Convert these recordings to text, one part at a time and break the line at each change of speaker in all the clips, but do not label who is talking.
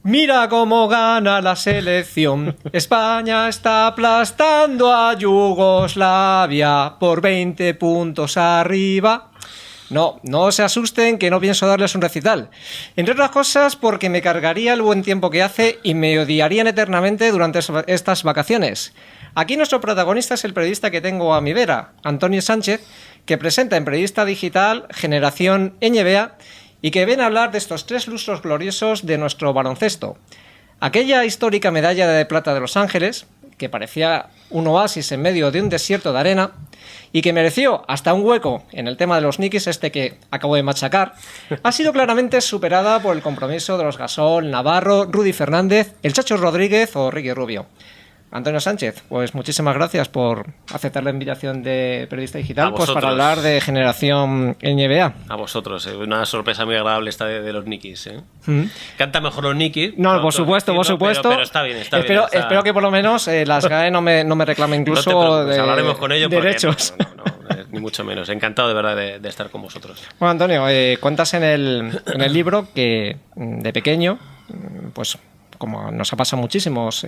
Mira cómo gana la selección. España está aplastando a Yugoslavia por 20 puntos arriba. No se asusten, que no pienso darles un recital. Entre otras cosas porque me cargaría el buen tiempo que hace y me odiarían eternamente durante estas vacaciones. Aquí nuestro protagonista es el periodista que tengo a mi vera, Antonio Sánchez, que presenta en Periodista Digital Generación NBA y que viene a hablar de estos 3 lustros gloriosos de nuestro baloncesto. Aquella histórica medalla de plata de Los Ángeles, que parecía un oasis en medio de un desierto de arena y que mereció hasta un hueco en el tema de los Knicks, que acabo de machacar, ha sido claramente superada por el compromiso de los Gasol, Navarro, Rudy Fernández, el Chacho Rodríguez o Ricky Rubio. Antonio Sánchez, pues muchísimas gracias por aceptar la invitación de Periodista Digital pues para hablar de Generación NBA.
A vosotros, una sorpresa muy agradable esta de los Knicks. Canta mejor los Knicks.
No, por supuesto.
Pero está bien,
Espero que por lo menos las GAE no me reclamen incluso
de
hablaremos
con ellos
derechos.
No, ni mucho menos. Encantado de verdad de estar con vosotros.
Bueno, Antonio, cuentas en el libro que de pequeño, pues como nos ha pasado muchísimos,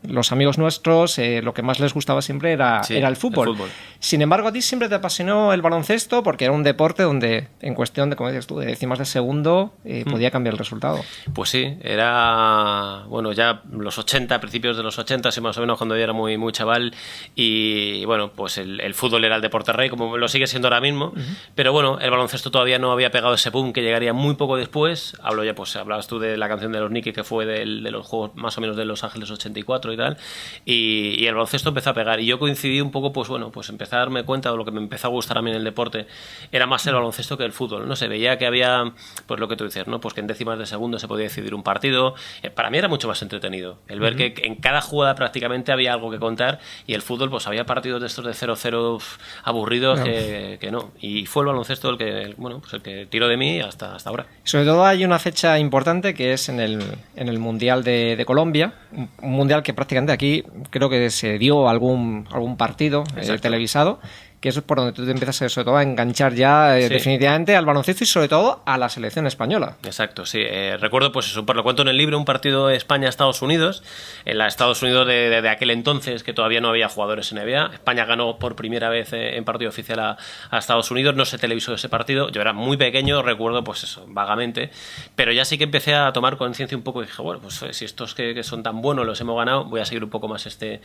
los amigos nuestros, lo que más les gustaba siempre era el fútbol. Sin embargo, a ti siempre te apasionó el baloncesto porque era un deporte donde, en cuestión de, como dices tú, de décimas de segundo, podía cambiar el resultado.
Pues sí, era, bueno, ya los 80, principios de los 80, sí, más o menos, cuando yo era muy, muy chaval, y bueno, pues el fútbol era el deporte rey, como lo sigue siendo ahora mismo, pero bueno, el baloncesto todavía no había pegado ese boom que llegaría muy poco después. Hablabas tú de la canción de los Knicks, que fue de los juegos más o menos de Los Ángeles 84 y tal, y el baloncesto empezó a pegar, y yo coincidí un poco, pues bueno, pues empecé a darme cuenta de lo que me empezó a gustar a mí en el deporte, era más el baloncesto que el fútbol, ¿no? Se veía que había, pues lo que tú dices, ¿no? Pues que en décimas de segundo se podía decidir un partido, para mí era mucho más entretenido, el ver que en cada jugada prácticamente había algo que contar, y el fútbol, pues había partidos de estos de 0-0 aburridos que no, y fue el baloncesto el que tiró de mí hasta ahora.
Sobre todo hay una fecha importante que es en el Mundial de Colombia, un mundial que prácticamente aquí creo que se dio algún partido televisado, que eso es por donde tú te empiezas sobre todo a enganchar ya definitivamente al baloncesto y sobre todo a la selección española.
Exacto, sí. Recuerdo, pues eso, lo cuento en el libro, un partido España-Estados Unidos, en la Estados Unidos de aquel entonces, que todavía no había jugadores en NBA. España ganó por primera vez en partido oficial a Estados Unidos, no se televisó ese partido, yo era muy pequeño, recuerdo pues eso, vagamente, pero ya sí que empecé a tomar conciencia un poco y dije, bueno, pues si estos que son tan buenos los hemos ganado, voy a seguir un poco más este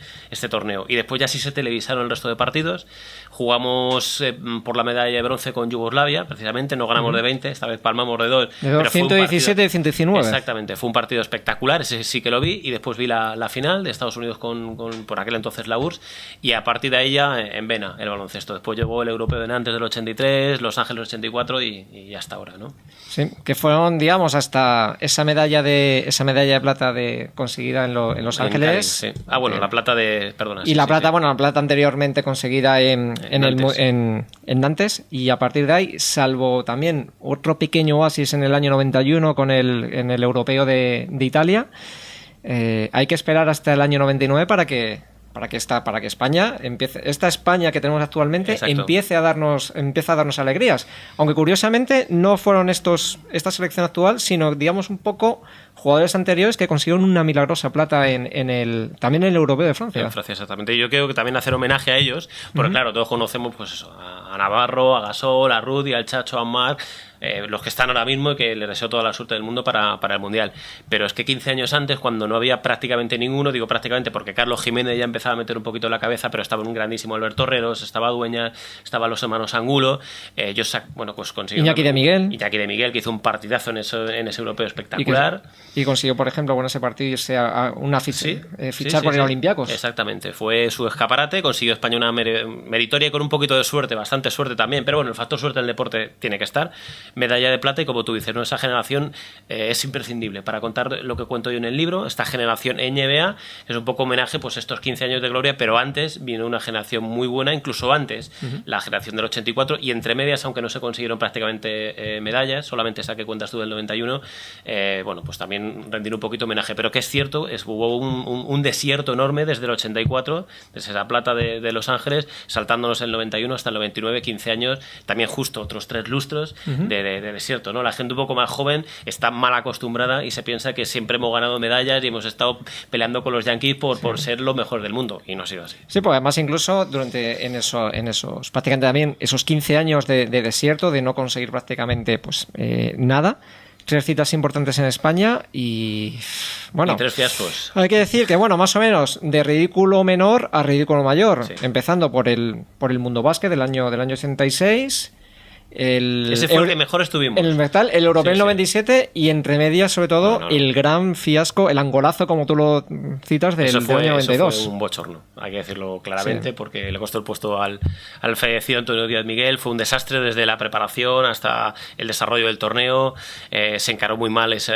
torneo. Y después ya sí se televisaron el resto de partidos, jugamos por la medalla de bronce con Yugoslavia, precisamente, no ganamos de 20, esta vez palmamos de 2.
De 117 y 119.
Exactamente, fue un partido espectacular, ese sí que lo vi, y después vi la final de Estados Unidos con por aquel entonces la URSS, y a partir de ahí ya en vena el baloncesto. Después llegó el europeo de Nantes del 83, Los Ángeles 84 y hasta ahora, ¿no?
Sí, que fueron, digamos, hasta esa medalla de plata conseguida en Los Ángeles.
Cali, sí. Bueno, la plata perdona.
Y la plata anteriormente conseguida en Nantes, y a partir de ahí, salvo también otro pequeño oasis en el año 91 en el europeo de Italia, hay que esperar hasta el año 99 para que España empiece, esta España que tenemos actualmente, empiece a darnos alegrías, aunque curiosamente no fueron esta selección actual, sino digamos un poco jugadores anteriores que consiguieron una milagrosa plata también en el europeo de Francia.
En Francia, exactamente. Y yo creo que también hacer homenaje a ellos, porque claro, todos conocemos pues eso, a Navarro, a Gasol, a Rudy, al Chacho, a Marc, los que están ahora mismo, y que les deseo toda la suerte del mundo para el Mundial. Pero es que 15 años antes, cuando no había prácticamente ninguno, digo prácticamente porque Carlos Jiménez ya empezaba a meter un poquito la cabeza, pero estaba un grandísimo Alberto Herreros, estaba Dueñas, estaban los hermanos Angulo, pues consiguió
Iñaki de Miguel,
que hizo un partidazo en ese europeo espectacular.
Y consiguió, por ejemplo, con ese partido irse a fichar por el Olympiacos.
Exactamente, fue su escaparate, consiguió España una meritoria con un poquito de suerte, bastante suerte también, pero bueno, el factor suerte en el deporte tiene que estar. Medalla de plata, y como tú dices, ¿no? Esa generación es imprescindible para contar lo que cuento yo en el libro. Esta generación NBA es un poco homenaje pues a estos 15 años de gloria, pero antes vino una generación muy buena, incluso antes, la generación del 84, y entre medias, aunque no se consiguieron prácticamente medallas, solamente esa que cuentas tú del 91, pues también rendir un poquito homenaje. Pero que es cierto, hubo un desierto enorme desde el 84, desde esa plata de Los Ángeles, saltándonos el 91 hasta el 99, 15 años, también justo otros 3 lustros de de desierto, ¿no? La gente un poco más joven está mal acostumbrada y se piensa que siempre hemos ganado medallas y hemos estado peleando con los Yankees por ser lo mejor del mundo, y no ha sido así.
Sí, pues además incluso en esos prácticamente también esos 15 años de desierto, de no conseguir prácticamente pues nada. 3 citas importantes en España y bueno,
y 3 fiascos.
Hay que decir que bueno, más o menos de ridículo menor a ridículo mayor,
Sí.
empezando por el Mundo Básquet del año 86.
Ese fue el que mejor estuvimos.
El metal, el europeo
Sí,
el 97 y entre medias, sobre todo,
No.
el gran fiasco, el angolazo, como tú lo citas, del año 92.
Eso fue un bochorno, hay que decirlo claramente,
Sí.
porque le costó el puesto al fallecido Antonio Díaz Miguel. Fue un desastre desde la preparación hasta el desarrollo del torneo. Se encaró muy mal ese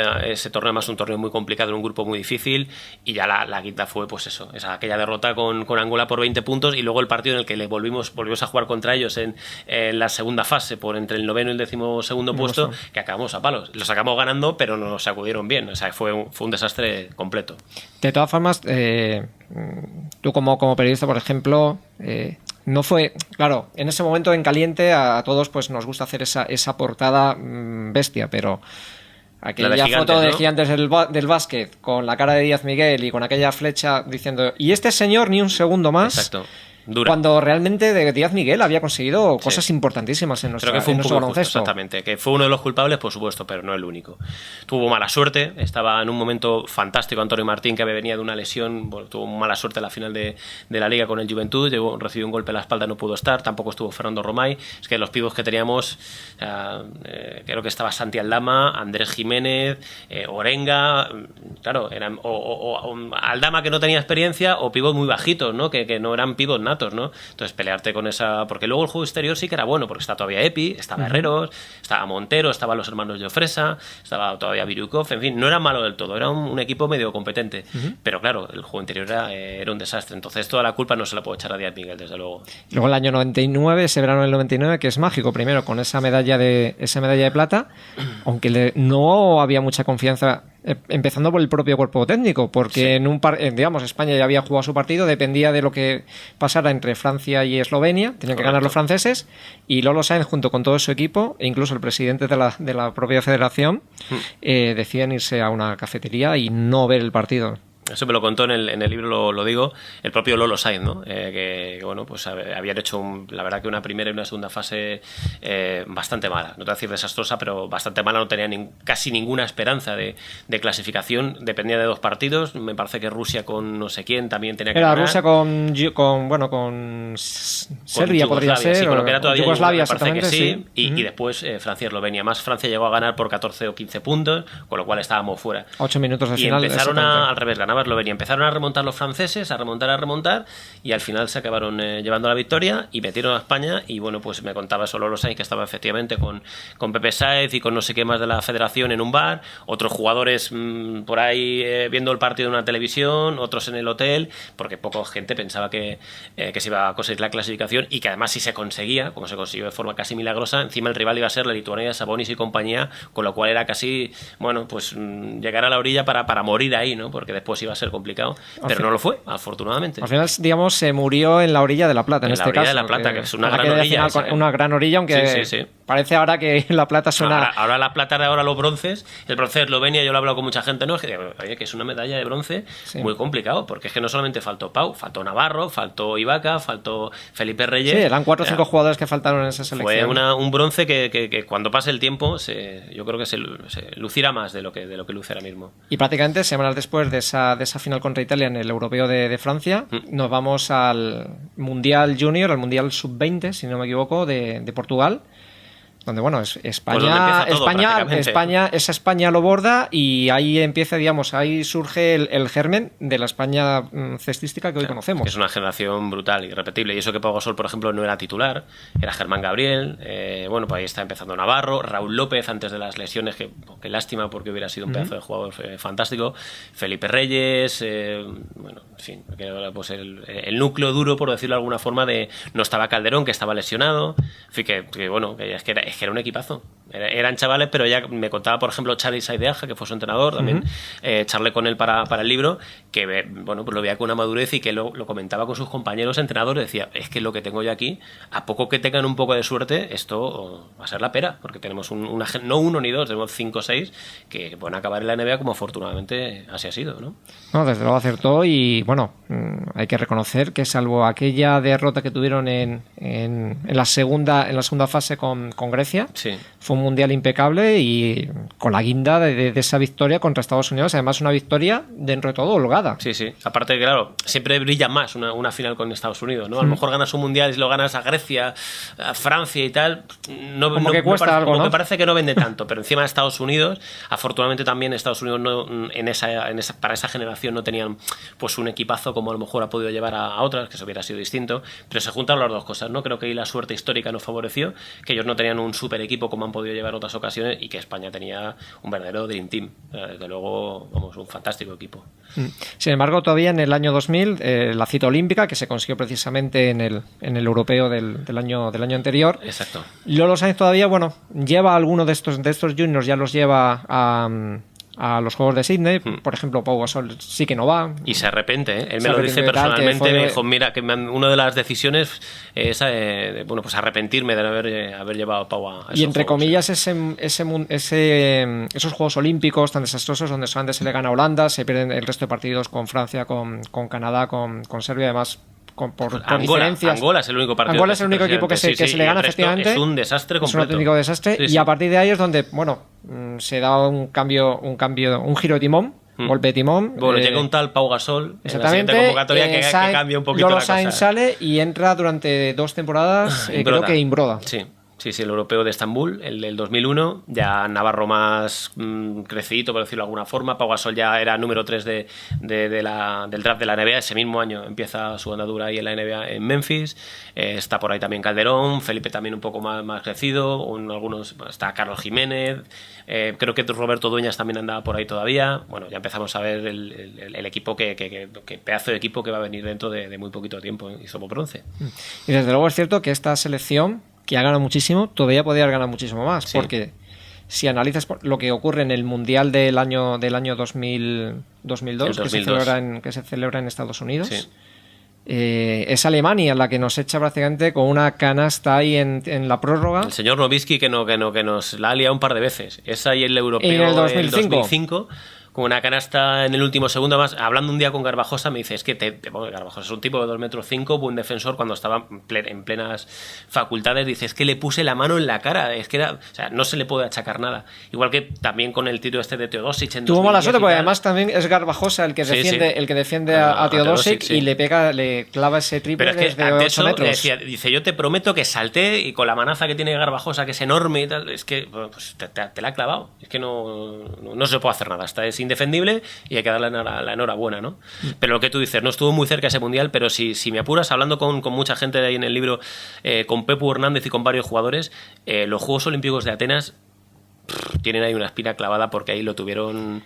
torneo, además un torneo muy complicado, en un grupo muy difícil, y ya la quinta fue pues eso, aquella derrota con Angola por 20 puntos, y luego el partido en el que volvimos a jugar contra ellos en la segunda fase, por entre el 9º y el 12º puesto, que acabamos a palos. Lo sacamos ganando, pero nos sacudieron bien. O sea, fue un desastre completo.
De todas formas, tú como periodista, por ejemplo, no fue... Claro, en ese momento en caliente a todos pues nos gusta hacer esa portada bestia, pero... Aquella
Gigantes,
foto de
¿no?
Gigantes del básquet con la cara de Díaz Miguel y con aquella flecha diciendo y este señor ni un segundo más.
Exacto. Dura.
Cuando realmente de Díaz Miguel había conseguido cosas importantísimas en nuestro,
Creo que fue un
nuestro
poco injusto,
baloncesto.
exactamente. Que fue uno de los culpables, por supuesto, pero no el único. Tuvo mala suerte, estaba en un momento fantástico Antonio Martín, que venía de una lesión, bueno, tuvo mala suerte en la final de la Liga con el Juventud, recibió un golpe en la espalda, no pudo estar, tampoco estuvo Fernando Romay. Es que los pibos que teníamos, creo que estaba Santi Aldama, Andrés Jiménez, Orenga, claro, eran o Aldama, que no tenía experiencia, o pibos muy bajitos, ¿no? Que no eran pibos natos, ¿no? Entonces pelearte con esa... Porque luego el juego exterior sí que era bueno, porque está todavía Epi, estaba Herreros, estaba Montero, estaban los hermanos Jofresa, estaba todavía Virukov, en fin, no era malo del todo, era un equipo medio competente. Pero claro, el juego interior era un desastre. Entonces toda la culpa no se la puedo echar a Díaz Miguel, desde luego.
Luego el año 99, ese verano del 99, que es mágico, primero con esa medalla de plata, aunque no había mucha confianza, empezando por el propio cuerpo técnico, porque sí. Digamos, España ya había jugado su partido, dependía de lo que pasara entre Francia y Eslovenia, tenían que ganar los franceses, y Lolo Sáenz junto con todo su equipo, e incluso el presidente de la propia federación, deciden irse a una cafetería y no ver el partido.
Eso me lo contó en el libro, lo digo, el propio Lolo Sainz, ¿no? Que bueno, pues habían hecho la verdad que una primera y una segunda fase bastante mala, no te voy a decir desastrosa, pero bastante mala, no tenía casi ninguna esperanza de clasificación, dependía de 2 partidos, me parece que Rusia con no sé quién también tenía que ganar.
Era Rusia con Serbia, podría ser,
sí, con lo que era todavía
Yugoslavia,
me parece que sí,
sí.
Y después Francia y Eslovenia, más Francia llegó a ganar por 14 o 15 puntos, con lo cual estábamos fuera.
8 minutos de
y
final.
Empezaron al revés, ganaba Eslovenia, empezaron a remontar los franceses, a remontar, y al final se acabaron llevando la victoria y metieron a España. Y bueno, pues me contaba solo Lolo Sainz que estaba efectivamente con Pepe Sáez y con no sé qué más de la federación en un bar, otros jugadores por ahí viendo el partido en una televisión, otros en el hotel, porque poca gente pensaba que se iba a conseguir la clasificación, y que además si se conseguía, como se consiguió de forma casi milagrosa, encima el rival iba a ser la Lituania, Sabonis y compañía, con lo cual era casi, bueno, pues llegar a la orilla para morir ahí, ¿no? Porque después iba a ser complicado, pero no lo fue, afortunadamente.
Al final, digamos, se murió en la orilla de la Plata, en este caso.
En la orilla de la Plata, que es una gran orilla.
Una gran orilla, aunque
sí.
parece ahora que la Plata suena...
Ahora la plata de ahora, los bronces, el bronce de Eslovenia, yo lo he hablado con mucha gente, ¿no? Es que, oye, que es una medalla de bronce muy complicado, porque es que no solamente faltó Pau, faltó Navarro, faltó Ibaka, faltó Felipe Reyes.
Sí, eran 4 o 5 jugadores que faltaron en esa selección.
Fue un bronce que cuando pase el tiempo, yo creo que se lucirá más de lo que luce ahora mismo.
Y prácticamente semanas después de esa final contra Italia en el europeo de Francia, nos vamos al Mundial Junior, al Mundial Sub-20, si no me equivoco, de Portugal, donde bueno, España esa España lo borda, y ahí empieza, digamos, ahí surge el germen de la España cestística que hoy conocemos.
Es una generación brutal, irrepetible, y eso que Pau Gasol, por ejemplo, no era titular, era Germán Gabriel, bueno, pues ahí está empezando Navarro, Raúl López antes de las lesiones, que lástima, porque hubiera sido un pedazo de jugador fantástico, Felipe Reyes, bueno, en fin, pues el núcleo duro, por decirlo de alguna forma, no estaba Calderón, que estaba lesionado, en fin, que bueno, que era un equipazo. eran chavales, pero ya me contaba, por ejemplo, Charly Saideaja, que fue su entrenador, también charlé con él para el libro, que bueno, pues lo veía con una madurez y que lo comentaba con sus compañeros entrenadores, decía, es que lo que tengo yo aquí, a poco que tengan un poco de suerte, esto va a ser la pera, porque tenemos no uno ni dos, tenemos 5 o 6 que pueden acabar en la NBA como afortunadamente así ha sido, ¿no?
No, desde luego acertó y bueno, hay que reconocer que salvo aquella derrota que tuvieron en la segunda fase con Grecia,
sí.
Fue un mundial impecable y con la guinda de esa victoria contra Estados Unidos, además una victoria dentro de todo holgada.
Sí, sí. Aparte, claro, siempre brilla más una final con Estados Unidos, ¿no? A lo mejor ganas un mundial y lo ganas a Grecia, a Francia y tal.
Como que cuesta algo,
como
¿no?
que parece que no vende tanto, pero encima de Estados Unidos, afortunadamente también Estados Unidos para esa generación no tenían pues un equipazo como a lo mejor ha podido llevar a otras, que eso hubiera sido distinto, pero se juntaron las dos cosas, ¿no? Creo que ahí la suerte histórica nos favoreció, que ellos no tenían un super equipo como han podido llevar otras ocasiones y que España tenía un verdadero Dream Team. Desde luego, vamos, un fantástico equipo.
Sin embargo, todavía en el año 2000, la cita olímpica, que se consiguió precisamente en el europeo del año anterior.
Exacto.
Lolo Sainz todavía, bueno, lleva alguno de estos juniors, ya los lleva a los Juegos de Sydney. Por ejemplo, Pau Gasol sí que no va.
Y se arrepiente, ¿eh? Él me lo dice personalmente, me dijo, mira, que una de las decisiones es bueno, pues arrepentirme de haber llevado a Pau a esos
y entre
juegos,
comillas, esos Juegos Olímpicos tan desastrosos donde solamente se le gana a Holanda, se pierden el resto de partidos con Francia, con Canadá, con Serbia, además por diferencias.
Angola es el único partido.
Angola es el único equipo que se le gana, efectivamente.
Es un desastre completo.
Es un auténtico desastre.
Sí,
y a partir de ahí es donde, bueno, se da un giro de timón, golpe de timón.
Bueno, llega un tal Pau Gasol en la siguiente
Exactamente.
convocatoria que cambia un poquito
Lolo
la cosa.
Sainz sale y entra durante 2 temporadas, creo que Imbroda.
Sí, el europeo de Estambul, el del 2001, ya Navarro más crecidito, por decirlo de alguna forma. Pau Gasol ya era número 3 del draft de la NBA. Ese mismo año empieza su andadura ahí en la NBA en Memphis. Está por ahí también Calderón, Felipe también un poco más crecido, está Carlos Jiménez, creo que Roberto Dueñas también andaba por ahí todavía. Bueno, ya empezamos a ver el equipo, que pedazo de equipo que va a venir dentro de muy poquito tiempo, y somos bronce.
Y desde luego es cierto que esta selección, que ha ganado muchísimo, todavía podría haber ganado muchísimo más, sí. Porque si analizas lo que ocurre en el Mundial del año 2002, que se celebra en Estados Unidos, sí. Es Alemania la que nos echa prácticamente con una canasta ahí en la prórroga.
El señor Nowitzki que nos la ha liado un par de veces. Es ahí el europeo
en el
2005 con una canasta en el último segundo. Más hablando un día con Garbajosa, me dice, es que Garbajosa es un tipo de 2,5 metros, buen defensor, cuando estaba en plenas facultades, dice, es que le puse la mano en la cara, es que o sea, no se le puede achacar nada. Igual que también con el tiro de Teodosic en
tuvo mala suerte, porque además también es Garbajosa el que defiende a Teodosic, sí. Y le clava ese triple desde 8 metros.
Dice, yo te prometo que salté y con la manaza que tiene Garbajosa, que es enorme y tal, es que pues, te la ha clavado, es que no se puede hacer nada, es indefendible y hay que darle la enhorabuena, ¿no? Pero lo que tú dices, no estuvo muy cerca ese mundial, pero si me apuras, hablando con mucha gente de ahí en el libro, con Pepu Hernández y con varios jugadores, los Juegos Olímpicos de Atenas tienen ahí una espina clavada, porque ahí lo tuvieron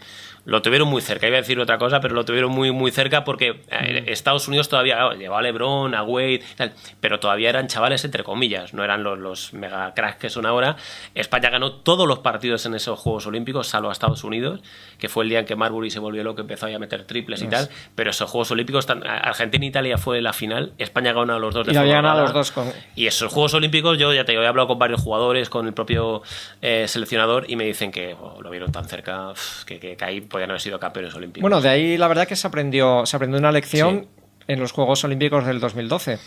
muy cerca. Iba a decir otra cosa, pero lo tuvieron muy, muy cerca, porque Estados Unidos todavía llevaba a LeBron, a Wade, tal, pero todavía eran chavales entre comillas, no eran los mega cracks que son ahora. España ganó todos los partidos en esos Juegos Olímpicos, salvo a Estados Unidos, que fue el día en que Marbury se volvió loco, empezó a meter triples y tal, pero esos Juegos Olímpicos, Argentina e Italia fue la final, España ganó a los dos de forma
ganado los dos
y esos Juegos Olímpicos, yo ya te digo, he hablado con varios jugadores, con el propio seleccionador, y me dicen que lo vieron tan cerca que ahí podían haber sido campeones olímpicos.
Bueno, de ahí la verdad que se aprendió una lección en los Juegos Olímpicos del 2012.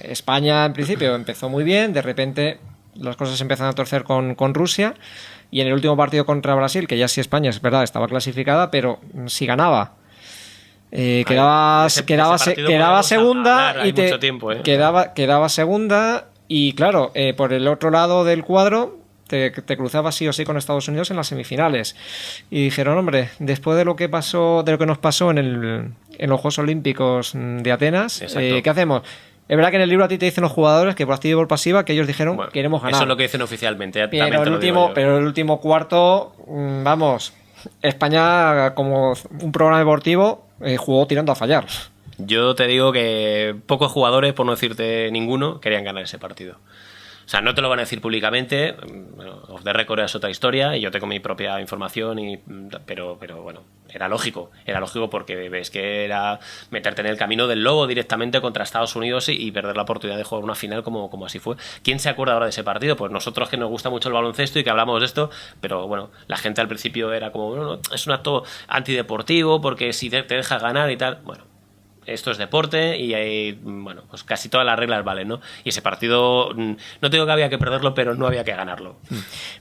España en principio empezó muy bien, de repente las cosas se empiezan a torcer con Rusia, y en el último partido contra Brasil, que ya sí España es verdad estaba clasificada, pero si ganaba quedaba segunda
y
quedaba segunda, y claro, por el otro lado del cuadro te cruzabas sí o sí con Estados Unidos en las semifinales, y dijeron, hombre, después de lo que nos pasó en los Juegos Olímpicos de Atenas, ¿qué hacemos? Es verdad que en el libro a ti te dicen los jugadores que por activa y por pasiva, que ellos dijeron, queremos ganar.
Eso es lo que dicen oficialmente.
Pero el último cuarto, vamos, España, como un programa deportivo, jugó tirando a fallar.
Yo te digo que pocos jugadores, por no decirte ninguno, querían ganar ese partido. O sea, no te lo van a decir públicamente, bueno, off the record es otra historia y yo tengo mi propia información, pero bueno, era lógico porque ves que era meterte en el camino del lobo directamente contra Estados Unidos y perder la oportunidad de jugar una final como así fue. ¿Quién se acuerda ahora de ese partido? Pues nosotros, que nos gusta mucho el baloncesto y que hablamos de esto, pero bueno, la gente al principio era como, bueno, es un acto antideportivo porque si te dejas ganar y tal, bueno. Esto es deporte y hay, bueno, pues casi todas las reglas valen, ¿no? Y ese partido, no digo que había que perderlo, pero no había que ganarlo.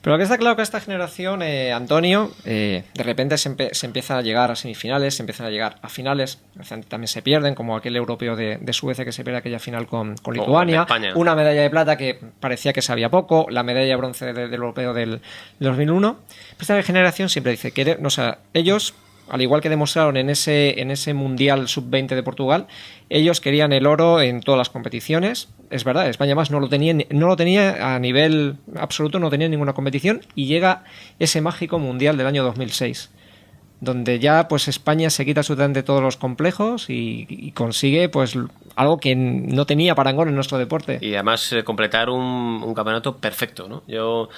Pero lo que está claro que esta generación, Antonio, de repente se empieza a llegar a semifinales, se empiezan a llegar a finales, también se pierden, como aquel europeo de Suecia que se pierde aquella final con Lituania, una medalla de plata que parecía que sabía poco, la medalla de bronce del europeo del 2001. Pero esta generación siempre dice que, o sea, ellos, al igual que demostraron en ese Mundial Sub-20 de Portugal, ellos querían el oro en todas las competiciones. Es verdad, España más no lo tenía a nivel absoluto, no tenía ninguna competición, y llega ese mágico Mundial del año 2006, donde ya pues España se quita absolutamente todos los complejos y consigue pues algo que no tenía parangón en nuestro deporte.
Y además completar un campeonato perfecto, ¿no? Yo,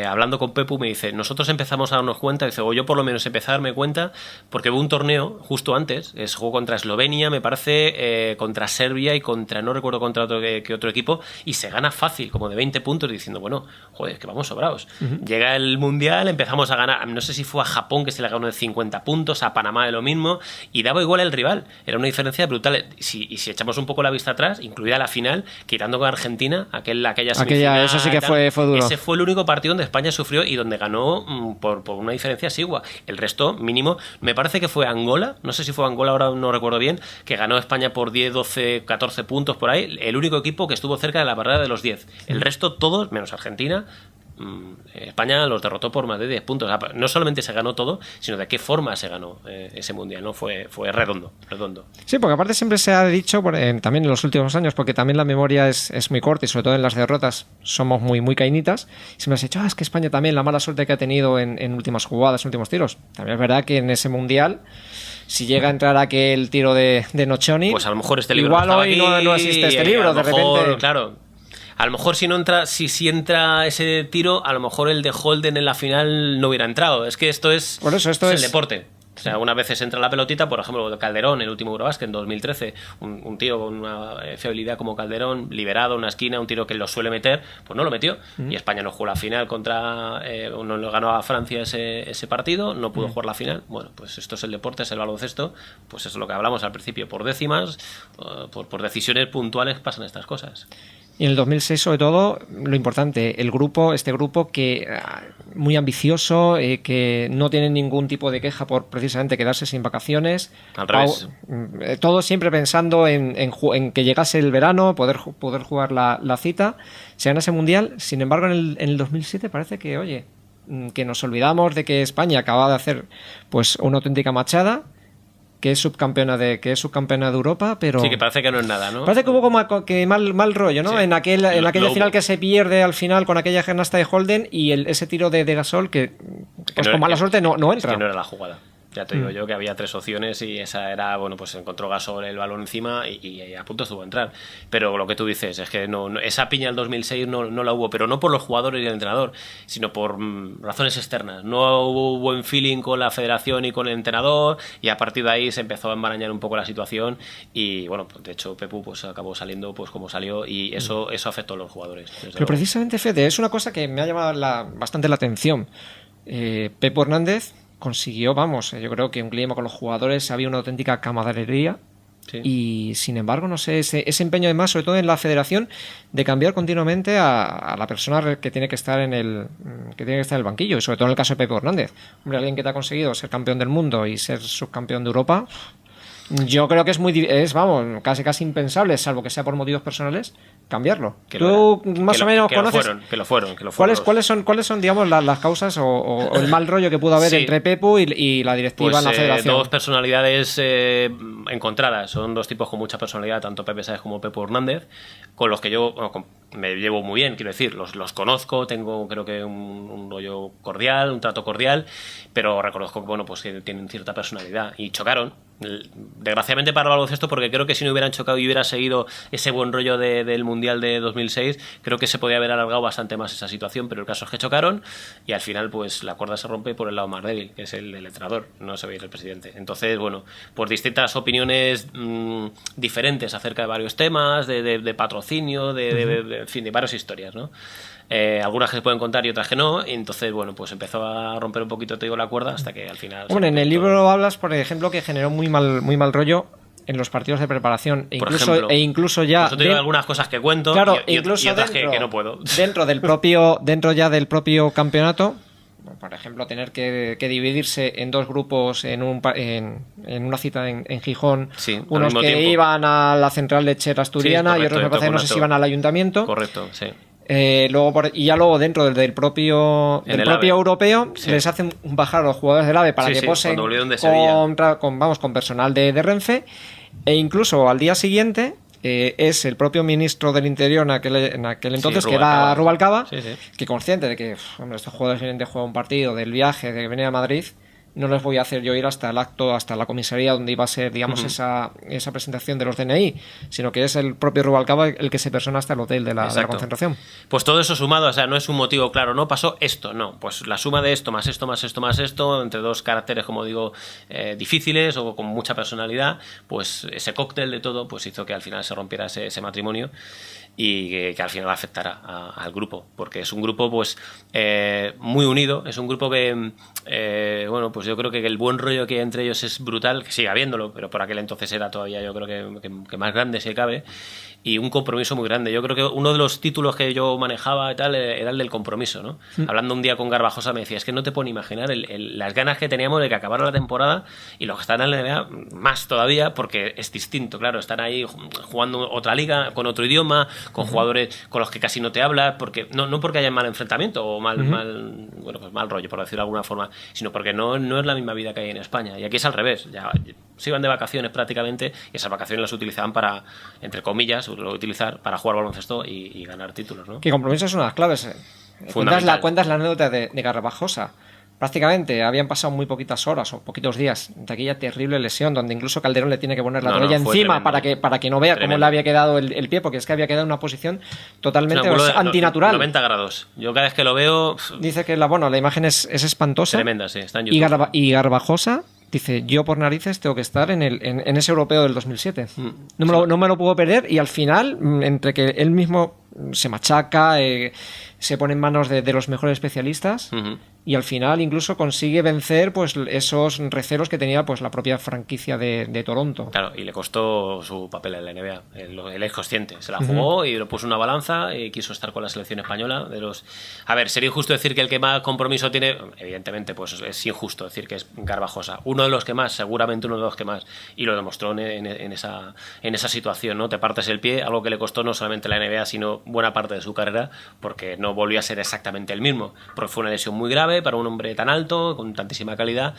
hablando con Pepu, me dice, nosotros empezamos a darnos cuenta, dice, o yo por lo menos empecé a darme cuenta, porque hubo un torneo justo antes, se jugó contra Eslovenia, me parece, contra Serbia y contra, no recuerdo contra otro equipo, y se gana fácil, como de 20 puntos, diciendo, bueno, joder, que vamos sobrados. Llega el Mundial, empezamos a ganar, no sé si fue a Japón que se le ganó de 50 puntos, a Panamá de lo mismo, y daba igual el rival, era una diferencia brutal. Y si echamos un poco la vista atrás, incluida la final, quitando con Argentina, aquella semifinal,
eso sí que fue duro.
Ese fue el único partido donde España sufrió y donde ganó por una diferencia asigua. El resto, mínimo, me parece que fue Angola, no sé si fue Angola, ahora no recuerdo bien, que ganó España por 10, 12, 14 puntos por ahí, el único equipo que estuvo cerca de la barrera de los 10. El resto, todos, menos Argentina, España los derrotó por más de 10 puntos. O sea, no solamente se ganó todo, sino de qué forma se ganó ese mundial, ¿no? Fue redondo.
Sí, porque aparte siempre se ha dicho, también en los últimos años, porque también la memoria es muy corta y sobre todo en las derrotas somos muy cainitas, siempre se ha dicho, es que España también, la mala suerte que ha tenido en últimas jugadas, en últimos tiros. También es verdad que en ese mundial, si llega a entrar aquel tiro de Nocioni,
pues a lo mejor este libro
igual hoy no existe este libro, de repente.
Claro. A lo mejor si entra ese tiro, a lo mejor el de Holden en la final no hubiera entrado. Es que esto es el deporte. O sea, unas veces entra la pelotita, por ejemplo, de Calderón, el último Eurobásquet en 2013, un tío con una fiabilidad como Calderón, liberado en una esquina, un tiro que lo suele meter, pues no lo metió. Y España no jugó la final no lo ganó a Francia ese partido, no pudo jugar la final. Bueno, pues esto es el deporte, es el baloncesto, pues eso es lo que hablamos al principio, por décimas, por decisiones puntuales pasan estas cosas.
Y en el 2006, sobre todo, lo importante, este grupo que muy ambicioso, que no tiene ningún tipo de queja por precisamente quedarse sin vacaciones.
Al revés.
Todos siempre pensando en que llegase el verano, poder jugar la cita, se gana ese mundial. Sin embargo, en el 2007 parece que, oye, que nos olvidamos de que España acaba de hacer pues una auténtica machada, que es subcampeona de Europa, pero
sí, que parece que no es nada, ¿no?
Parece que hubo como mal rollo, ¿no? Sí. En aquella final que se pierde al final con aquella canasta de Holden y ese tiro de Gasol que pues con mala suerte no entra.
Es que no era la jugada. Ya te digo yo que había 3 opciones y esa era, bueno, pues encontró Gasol el balón encima y a punto estuvo a entrar. Pero lo que tú dices es que no, esa piña del 2006 no la hubo, pero no por los jugadores y el entrenador, sino por razones externas. No hubo buen feeling con la federación y con el entrenador y a partir de ahí se empezó a enmarañar un poco la situación y, bueno, pues de hecho Pepu pues acabó saliendo pues como salió y eso afectó a los jugadores.
Pero precisamente, Fede, es una cosa que me ha llamado bastante la atención. Pepu Hernández consiguió, yo creo que un clima con los jugadores, había una auténtica camaradería. Sí. Y sin embargo, no sé, ese empeño además, sobre todo en la federación, de cambiar continuamente a la persona que tiene que estar en el banquillo, y sobre todo en el caso de Pepe Hernández. Hombre, alguien que te ha conseguido ser campeón del mundo y ser subcampeón de Europa, yo creo que es casi impensable, salvo que sea por motivos personales, cambiarlo. Tú más o menos conoces
que lo fueron.
¿Cuáles son, digamos, las causas o el mal rollo que pudo haber entre Pepu y la directiva
pues,
en la federación?
Dos personalidades encontradas. Son dos tipos con mucha personalidad, tanto Pepe Sáez como Pepu Hernández, con los que yo me llevo muy bien, quiero decir, los conozco, tengo creo que un rollo cordial, un trato cordial, pero reconozco que, bueno, pues que tienen cierta personalidad y chocaron. Desgraciadamente para el baloncesto, porque creo que si no hubieran chocado y hubiera seguido ese buen rollo del Mundial de 2006, creo que se podía haber alargado bastante más esa situación, pero el caso es que chocaron y al final pues la cuerda se rompe por el lado más débil, que es el del entrenador, no se ve el presidente. Entonces, bueno, por distintas opiniones diferentes acerca de varios temas, de patrocinio, en fin, de varias historias, ¿no? Algunas que se pueden contar y otras que no, y entonces, bueno, pues empezó a romper un poquito, te digo, la cuerda hasta que al final...
Bueno, en el libro hablas, por ejemplo, que generó muy mal rollo en los partidos de preparación, incluso ya...
Yo te digo algunas cosas que cuento,
claro,
y
incluso
otras
dentro,
que no puedo.
Dentro ya del propio campeonato, por ejemplo, tener que dividirse en dos grupos en una cita en Gijón,
sí,
unos que iban a la central lechera asturiana, sí, correcto, y otros me parece que no sé si iban al ayuntamiento.
Correcto, sí.
Luego dentro del propio europeo,
sí,
les hacen bajar a los jugadores del AVE para que posen con personal de Renfe, e incluso al día siguiente es el propio ministro del Interior en aquel entonces, sí, que era Rubalcaba, sí. Que consciente de que estos jugadores vienen de jugar un partido, del viaje, de venir a Madrid, no les voy a hacer yo ir hasta el acto, hasta la comisaría donde iba a ser, digamos, esa presentación de los DNI, sino que es el propio Rubalcaba el que se persona hasta el hotel de la concentración.
Pues todo eso sumado, o sea, no es un motivo claro, no pasó esto, no, pues la suma de esto, más esto, más esto, más esto, entre dos caracteres, como digo, difíciles o con mucha personalidad, pues ese cóctel de todo, pues hizo que al final se rompiera ese matrimonio y que al final afectara al grupo, porque es un grupo pues muy unido, es un grupo que bueno, pues yo creo que el buen rollo que hay entre ellos es brutal, que sigue habiéndolo, pero por aquel entonces era todavía, yo creo que más grande si cabe, y un compromiso muy grande. Yo creo que uno de los títulos que yo manejaba y tal era el del compromiso, ¿no? Hablando un día con Garbajosa me decía, es que no te puedo ni imaginar las ganas que teníamos de que acabara la temporada, y los que están en la NBA más todavía, porque es distinto, claro, están ahí jugando otra liga, con otro idioma, con jugadores con los que casi no te hablas, porque no porque haya mal enfrentamiento o mal rollo, por decirlo de alguna forma, sino porque no es la misma vida que hay en España. Y aquí es al revés, ya se iban de vacaciones prácticamente, y esas vacaciones las utilizaban para, entre comillas, para jugar baloncesto y ganar títulos, ¿no?
Que compromiso es una de las claves. Cuentas la anécdota de Garbajosa. Prácticamente habían pasado muy poquitas horas o poquitos días de aquella terrible lesión donde incluso Calderón le tiene que poner la toalla encima para que no vea cómo le había quedado el pie, porque es que había quedado en una posición totalmente antinatural.
90 grados. Yo cada vez que lo veo...
Dice que la imagen es espantosa.
Tremenda, sí. Está en YouTube.
Y Garbajosa dice, yo por narices tengo que estar en ese europeo del 2007. No me lo puedo perder, y al final, entre que él mismo se machaca, se pone en manos de los mejores especialistas, y al final incluso consigue vencer pues esos recelos que tenía pues la propia franquicia de Toronto.
Claro, y le costó su papel en la NBA. Él es consciente, se la jugó y lo puso en una balanza y quiso estar con la selección española. A ver, sería injusto decir que el que más compromiso tiene, evidentemente, pues es injusto decir que es Garbajosa. Uno de los que más, seguramente uno de los que más, y lo demostró en esa situación, ¿no? Te partes el pie, algo que le costó no solamente la NBA, sino buena parte de su carrera, porque no volvió a ser exactamente el mismo, porque fue una lesión muy grave para un hombre tan alto, con tantísima calidad,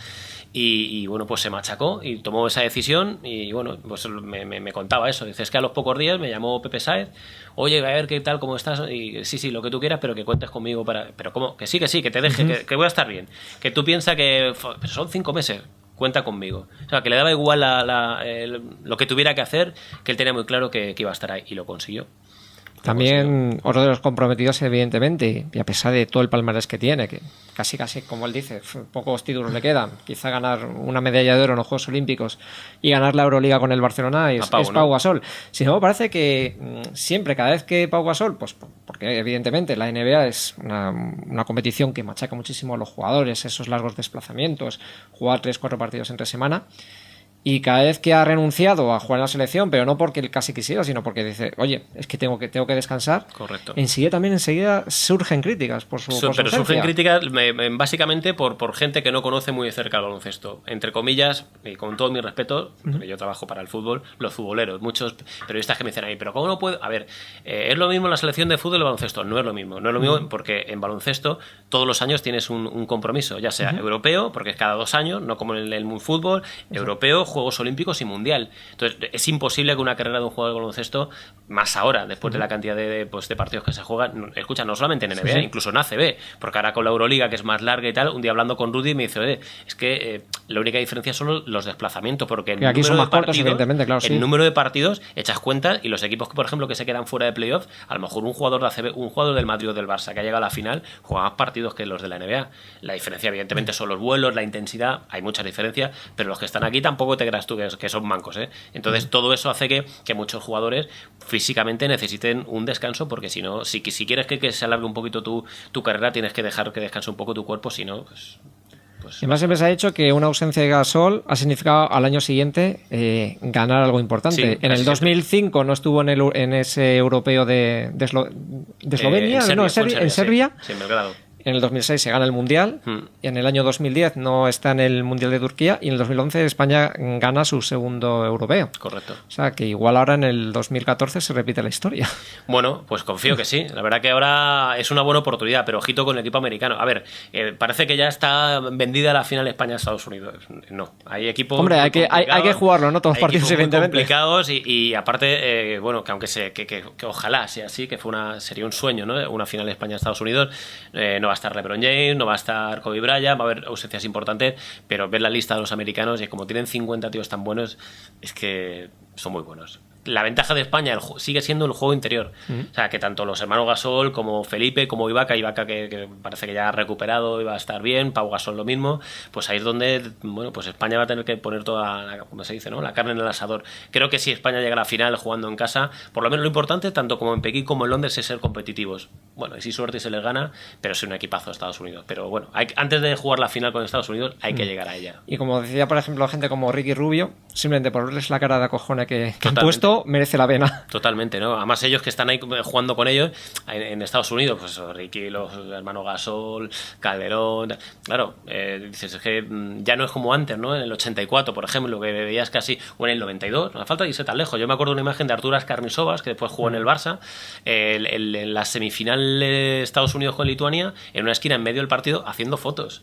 y bueno, pues se machacó y tomó esa decisión, y bueno, pues me contaba eso. Dice, es que a los pocos días me llamó Pepe Sáez, oye, a ver qué tal, cómo estás, y sí, lo que tú quieras, pero que cuentes conmigo pero ¿cómo? Que sí, que te deje, que voy a estar bien, que tú piensas que pero son 5 meses, cuenta conmigo. O sea, que le daba igual lo que tuviera que hacer, que él tenía muy claro que iba a estar ahí, y lo consiguió.
También otro de los comprometidos, evidentemente, y a pesar de todo el palmarés que tiene, que casi, como él dice, pocos títulos le quedan, quizá ganar una medalla de oro en los Juegos Olímpicos y ganar la Euroliga con el Barcelona es Pau Gasol. Sin embargo, parece que siempre, cada vez que Pau Gasol, pues porque evidentemente la NBA es una competición que machaca muchísimo a los jugadores, esos largos desplazamientos, jugar 3-4 partidos entre semana, y cada vez que ha renunciado a jugar en la selección, pero no porque él casi quisiera, sino porque dice, oye, es que tengo que descansar. Correcto. Enseguida surgen críticas por su
pero surgen críticas básicamente por gente que no conoce muy de cerca el baloncesto. Entre comillas, y con todo mi respeto, porque yo trabajo para el fútbol, los futboleros, muchos periodistas que me dicen ahí, pero ¿cómo no puedo? A ver, ¿es lo mismo la selección de fútbol y el baloncesto? No es lo mismo. No es lo mismo porque en baloncesto todos los años tienes un compromiso, ya sea europeo, porque es cada 2 años, no como en el fútbol, europeo, Juegos Olímpicos y Mundial. Entonces, es imposible que una carrera de un jugador de baloncesto, más ahora, después de la cantidad de partidos que se juegan, escucha, no solamente en NBA, incluso en ACB, porque ahora con la Euroliga, que es más larga y tal, un día hablando con Rudy me dice, oye, es que la única diferencia son los desplazamientos, porque el
aquí son más cortos,
partidos,
evidentemente, claro,
el número de partidos, echas cuentas, y los equipos que, por ejemplo, que se quedan fuera de playoff, a lo mejor un jugador de ACB, un jugador del Madrid o del Barça que ha llegado a la final, juega más partidos que los de la NBA. La diferencia, evidentemente, son los vuelos, la intensidad, hay muchas diferencias, pero los que están aquí tampoco te creas tú que son mancos, ¿eh? Entonces, todo eso hace que muchos jugadores físicamente necesiten un descanso, porque si no, si quieres que se alargue un poquito tu carrera, tienes que dejar que descanse un poco tu cuerpo, si no, pues
además siempre se ha dicho que una ausencia de Gasol ha significado al año siguiente ganar algo importante.
Sí,
en el 2005 no estuvo en ese europeo de Eslovenia, en Serbia.
Sí, en Belgrado.
En el 2006 se gana el Mundial, y en el año 2010 no está en el Mundial de Turquía, y en el 2011 España gana su segundo europeo.
Correcto.
O sea, que igual ahora en el 2014 se repite la historia.
Bueno, pues confío que sí. La verdad que ahora es una buena oportunidad, pero ojito con el equipo americano. A ver, parece que ya está vendida la final España-Estados Unidos. No, hay equipos...
Hombre, hay que jugarlo, ¿no? Todos los partidos, evidentemente.
Complicados y aparte, bueno, que aunque que ojalá sea así, que sería un sueño, ¿no? Una final España-Estados Unidos, no va a estar LeBron James, no va a estar Kobe Bryant, va a haber ausencias importantes, pero ver la lista de los americanos, y como tienen 50 tíos tan buenos, es que son muy buenos. La ventaja de España sigue siendo el juego interior. O sea, que tanto los hermanos Gasol como Felipe, como Ibaka que parece que ya ha recuperado y va a estar bien, Pau Gasol lo mismo, pues ahí es donde, bueno, pues España va a tener que poner toda, como se dice, ¿no?, la carne en el asador. Creo que si España llega a la final jugando en casa, por lo menos lo importante, tanto como en Pekín como en Londres, es ser competitivos. Bueno, y si suerte se les gana, pero es un equipazo a Estados Unidos. Pero bueno, antes de jugar la final con Estados Unidos, hay que llegar a ella.
Y como decía, por ejemplo, gente como Ricky Rubio, simplemente por verles la cara de acojone que han puesto, merece la pena.
Totalmente, ¿no? Además, ellos que están ahí jugando con ellos en Estados Unidos, pues Ricky, los hermanos Gasol, Calderón, claro, dices, es que ya no es como antes, ¿no? En el 84, por ejemplo, que veías casi, o en el 92, no hace falta irse tan lejos. Yo me acuerdo de una imagen de Arturas Karnisovas, que después jugó en el Barça, en la semifinal de Estados Unidos con Lituania, en una esquina en medio del partido, haciendo fotos.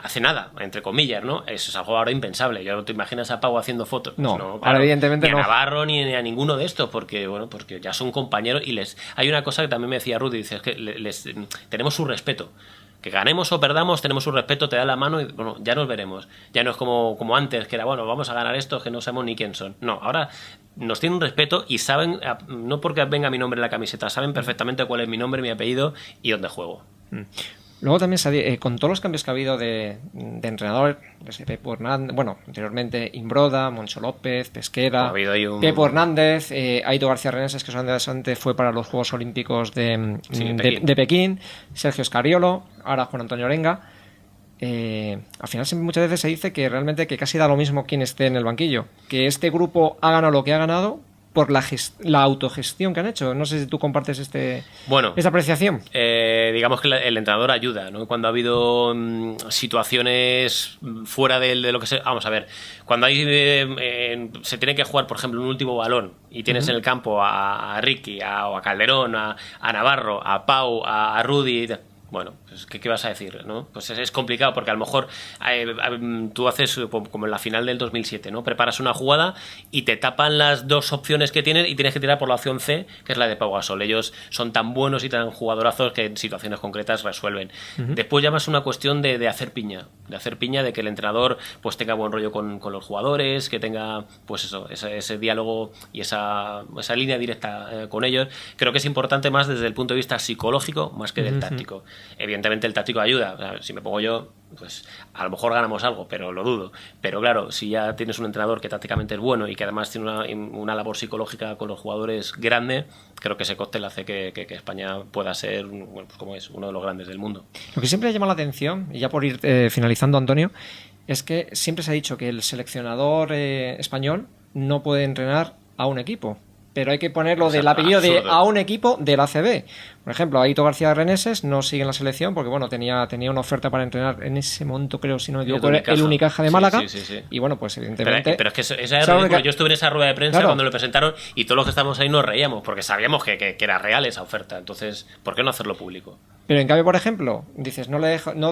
Hace nada, entre comillas, ¿no? Eso es algo ahora impensable. Yo no te imaginas a Pau haciendo fotos.
No,
claro,
ahora evidentemente
ni a
no.
Navarro ni a ninguno de estos, porque bueno, porque ya son compañeros y hay una cosa que también me decía Rudy, dice, es que tenemos su respeto. Que ganemos o perdamos, tenemos su respeto, te da la mano y bueno, ya nos veremos. Ya no es como antes, que era, bueno, vamos a ganar esto, que no sabemos ni quién son. No, ahora nos tienen respeto y saben, no porque venga mi nombre en la camiseta, saben perfectamente cuál es mi nombre, mi apellido y dónde juego.
Luego también con todos los cambios que ha habido de entrenador, desde Pepo Hernández, bueno, anteriormente Imbroda, Moncho López, Pesquera, Pepo Hernández, Aito García Reneses, que antes fue para los Juegos Olímpicos de Pekín, Sergio Escariolo, ahora Juan Antonio Orenga. Al final muchas veces se dice que realmente que casi da lo mismo quién esté en el banquillo, que este grupo ha ganado lo que ha ganado por la autogestión que han hecho. No sé si tú compartes esta apreciación.
Digamos que el entrenador ayuda, ¿no? Cuando ha habido situaciones fuera de lo que se... Vamos a ver, cuando se tiene que jugar, por ejemplo, un último balón y tienes en el campo a Ricky, o a Calderón, a Navarro, a Pau, a Rudy... Bueno, pues ¿qué vas a decir, ¿no? Pues es complicado porque a lo mejor tú haces como en la final del 2007, ¿no? Preparas una jugada y te tapan las dos opciones que tienes y tienes que tirar por la opción C, que es la de Pau Gasol. Ellos son tan buenos y tan jugadorazos que en situaciones concretas resuelven. Después ya más una cuestión de hacer piña, de que el entrenador pues tenga buen rollo con los jugadores, que tenga pues eso, ese diálogo y esa línea directa con ellos. Creo que es importante más desde el punto de vista psicológico más que del táctico. Evidentemente el táctico ayuda. O sea, si me pongo yo, pues a lo mejor ganamos algo, pero lo dudo. Pero claro, si ya tienes un entrenador que tácticamente es bueno y que además tiene una labor psicológica con los jugadores grande, creo que ese cóctel hace que España pueda ser, bueno, pues como es, uno de los grandes del mundo.
Lo que siempre llama la atención, y ya por ir finalizando, Antonio, es que siempre se ha dicho que el seleccionador español no puede entrenar a un equipo, pero hay que ponerlo del apellido a un equipo del ACB. Por ejemplo, Aito García Reneses no sigue en la selección porque bueno, tenía una oferta para entrenar en ese momento, creo, si no me equivoco, el Unicaja de Málaga. Sí. Y bueno, pues evidentemente...
Pero es que esa es ridículo. Yo estuve en esa rueda de prensa cuando lo presentaron y todos los que estábamos ahí nos reíamos porque sabíamos que era real esa oferta. Entonces, ¿por qué no hacerlo público?
Pero en cambio, por ejemplo, dices, no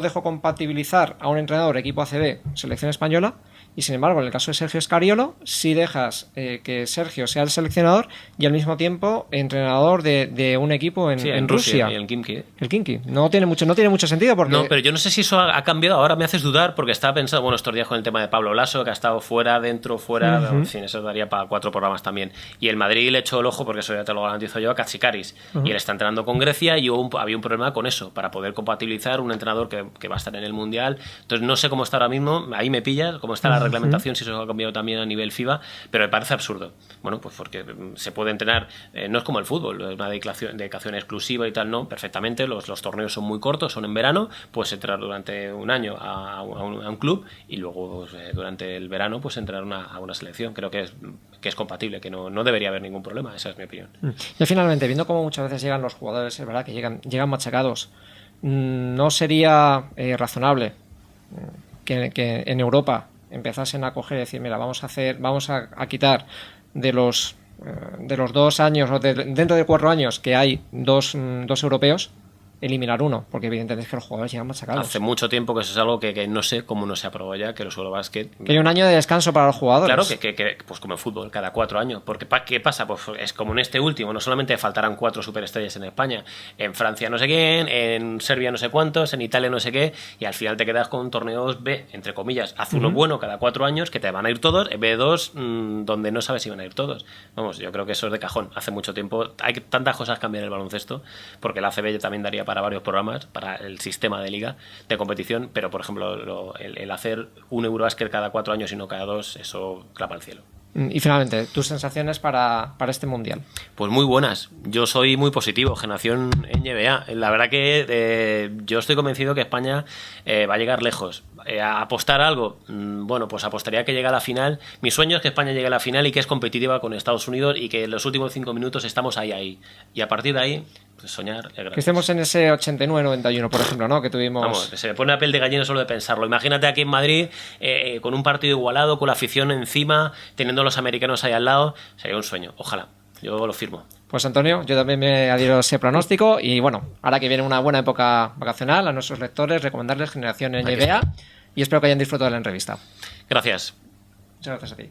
dejo compatibilizar a un entrenador equipo ACB, selección española, Y sin embargo, en el caso de Sergio Scariolo, sí dejas que Sergio sea el seleccionador y al mismo tiempo entrenador de un equipo en Rusia.
Y el Khimki.
El Khimki. No tiene mucho sentido porque...
No, pero yo no sé si eso ha cambiado. Ahora me haces dudar porque estaba pensando, bueno, estos días con el tema de Pablo Lasso, que ha estado fuera, dentro, fuera, en fin, eso daría para 4 programas también. Y el Madrid le echó el ojo, porque eso ya te lo garantizo yo, a Katsikaris. Y él está entrenando con Grecia y había un problema con eso, para poder compatibilizar un entrenador que va a estar en el Mundial. Entonces no sé cómo está ahora mismo, ahí me pillas, cómo está la reglamentación, si eso ha cambiado también a nivel FIBA, pero me parece absurdo. Bueno, pues porque se puede entrenar, no es como el fútbol, una dedicación exclusiva y tal, no, perfectamente, los torneos son muy cortos, son en verano, puedes entrar durante un año a un club y luego durante el verano pues entrar a una selección. Creo que es compatible, que no debería haber ningún problema, esa es mi opinión.
Y finalmente, viendo cómo muchas veces llegan los jugadores, es verdad que llegan machacados, ¿no sería razonable que en Europa empezasen a coger y decir, mira, vamos a quitar de los 2 años o dentro de 4 años que hay dos europeos, eliminar uno, porque evidentemente es que los jugadores llegan machacados.
Hace mucho tiempo que eso es algo que no sé cómo no se aprobó ya, que los Eurobasket...
Que hay un año de descanso para los jugadores.
Claro, que pues como en fútbol, cada 4 años. Porque ¿qué pasa? Pues es como en este último, no solamente faltarán 4 superestrellas en España, en Francia no sé quién, en Serbia no sé cuántos, en Italia no sé qué, y al final te quedas con torneos B, entre comillas, haz uno bueno cada 4 años, que te van a ir todos, en vez de 2, donde no sabes si van a ir todos. Vamos, yo creo que eso es de cajón. Hace mucho tiempo, hay tantas cosas cambiar el baloncesto, porque la ACB también daría para varios programas, para el sistema de liga de competición, pero por ejemplo el hacer un Eurobasket cada 4 años y no cada 2, eso clama al cielo.
Y finalmente, tus sensaciones para este Mundial.
Pues muy buenas, yo soy muy positivo, generación NBA. La verdad que yo estoy convencido que España va a llegar lejos. A apostar algo, bueno, pues apostaría que llegue a la final. Mi sueño es que España llegue a la final y que es competitiva con Estados Unidos y que en los últimos 5 minutos estamos ahí. Y a partir de ahí, pues soñar es gratis.
Que estemos en ese 89-91, por ejemplo, ¿no? Que tuvimos...
Vamos, se me pone la piel de gallina solo de pensarlo. Imagínate aquí en Madrid, con un partido igualado, con la afición encima, teniendo a los americanos ahí al lado. Sería un sueño, ojalá. Yo lo firmo.
Pues Antonio, yo también me adhiero a ese pronóstico y bueno, ahora que viene una buena época vacacional, a nuestros lectores recomendarles Generación NBA y espero que hayan disfrutado de la entrevista.
Gracias.
Muchas gracias a ti.